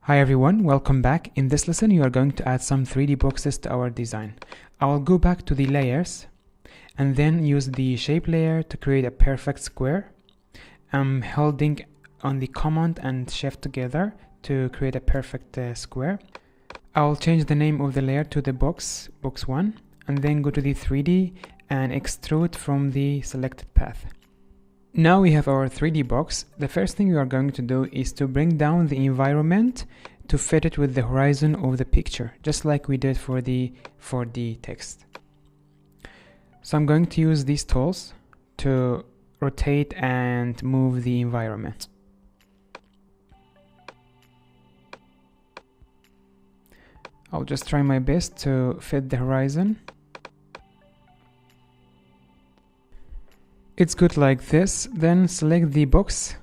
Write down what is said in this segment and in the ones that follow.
Hi everyone, welcome back. In this lesson you are going to add some 3D boxes to our design. I will go back to the layers and then use the shape layer to create a perfect square. I'm holding on the command and shift together to create a perfect square. I will change the name of the layer to the box 1, and then go to the 3D and extrude from the selected path. Now we have our 3D box. The first thing we are going to do is to bring down the environment to fit it with the horizon of the picture, just like we did for the 4D text. So I'm going to use these tools to rotate and move the environment. I'll just try my best to fit the horizon. It's good like this. Then select the box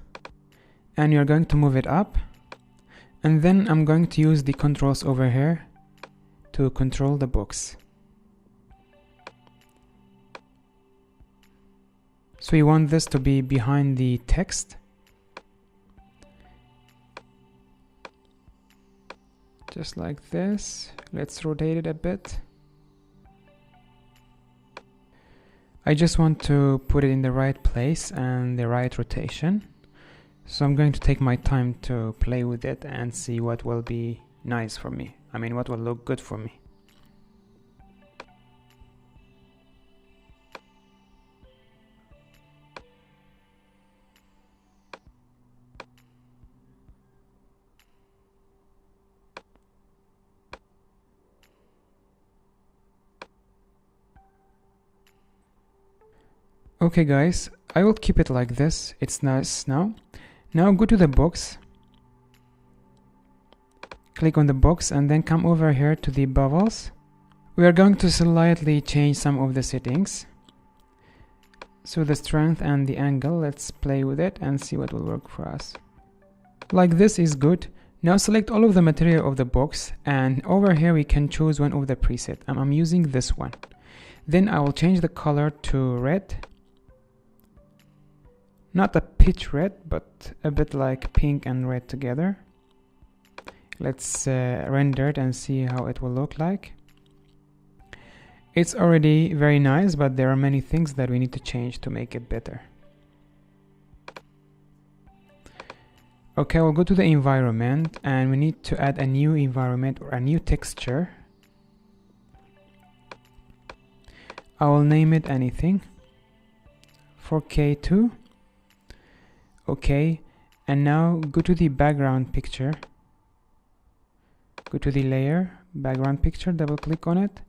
and you're going to move it up, and then I'm going to use the controls over here to control the box. So you want this to be behind the text. Just like this. Let's rotate it a bit. I just want to put it in the right place and the right rotation. So I'm going to take my time to play with it and see what will be nice for me. I mean, what will look good for me. Okay guys, I will keep it like this. It's nice now. Now go to the box, click on the box, and then come over here to the bubbles. We are going to slightly change some of the settings. So the strength and the angle, let's play with it and see what will work for us. Like this is good. Now select all of the material of the box, and over here we can choose one of the preset. I'm using this one. Then I will change the color to red. Not a pitch red, but a bit like pink and red together. Let's render it and see how it will look like. It's already very nice, but there are many things that we need to change to make it better. Okay, we'll go to the environment and we need to add a new environment or a new texture. I will name it anything. 4K2. Okay, and now go to the background picture. Go to the layer, background picture, double click on it.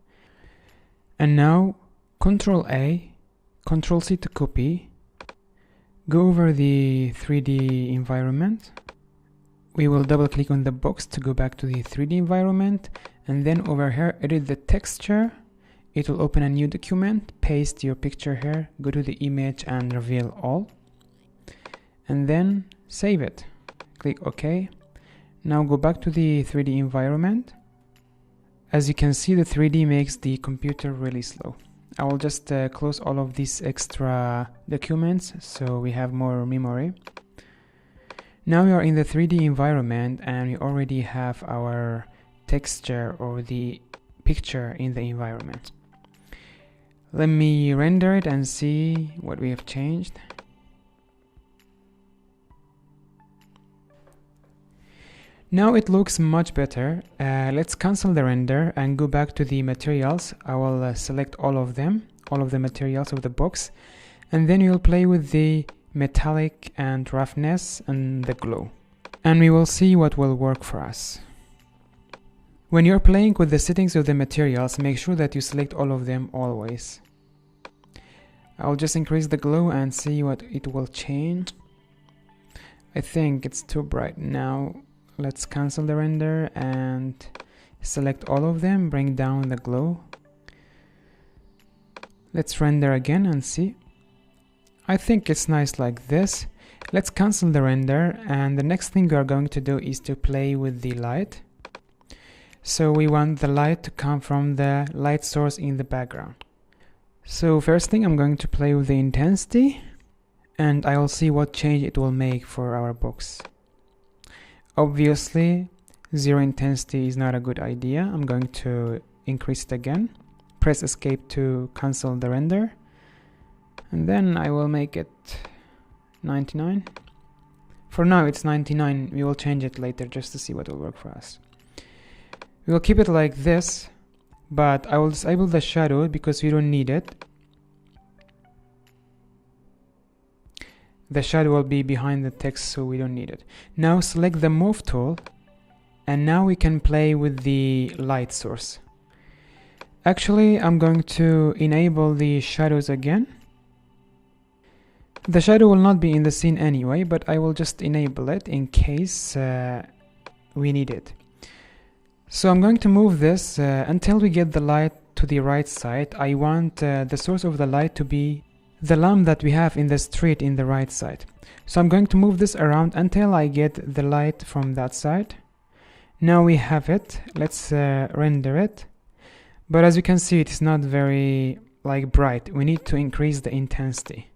And now Ctrl A, Ctrl C to copy. Go over the 3D environment. We will double click on the box to go back to the 3D environment, and then over here edit the texture. It will open a new document, paste your picture here, go to the image and reveal all. And then save it. Click OK. Now go back to the 3D environment. As you can see, the 3D makes the computer really slow. I will just close all of these extra documents so we have more memory. Now we are in the 3D environment and we already have our texture or the picture in the environment. Let me render it and see what we have changed. Now it looks much better. Let's cancel the render and go back to the materials. I will select all of them, all of the materials of the box, and then we'll play with the metallic and roughness and the glow. And we will see what will work for us. When you're playing with the settings of the materials, make sure that you select all of them always. I'll just increase the glow and see what it will change. I think it's too bright now. Let's cancel the render and select all of them, bring down the glow. Let's render again and see. I think it's nice like this. Let's cancel the render, and the next thing we are going to do is to play with the light. So we want the light to come from the light source in the background. So first thing, I'm going to play with the intensity and I will see what change it will make for our box. Obviously, 0 intensity is not a good idea. I'm going to increase it again. Press escape to cancel the render. And then I will make it 99. For now it's 99. We will change it later just to see what will work for us. We will keep it like this, but I will disable the shadow because we don't need it. The shadow will be behind the text, so we don't need it. Now select the move tool, and now we can play with the light source. Actually, I'm going to enable the shadows again. The shadow will not be in the scene anyway, but I will just enable it in case we need it. So I'm going to move this until we get the light to the right side. I want the source of the light to be the lamp that we have in the street in the right side. So I'm going to move this around until I get the light from that side. Now we have it. Let's render it. But as you can see, it's not very bright. We need to increase the intensity.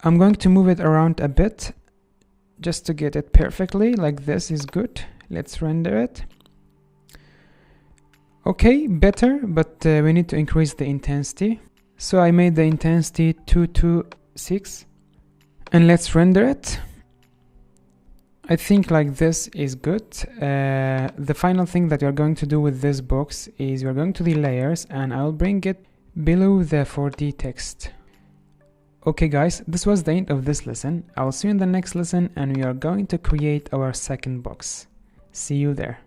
I'm going to move it around a bit just to get it perfectly. Like this is good. Let's render it. Okay, better, but we need to increase the intensity. So I made the intensity 226 and let's render it. I think like this is good. The final thing that you're going to do with this box is you're going to the layers and I'll bring it below the 4D text. Okay guys, this was the end of this lesson. I'll see you in the next lesson and we are going to create our second box. See you there.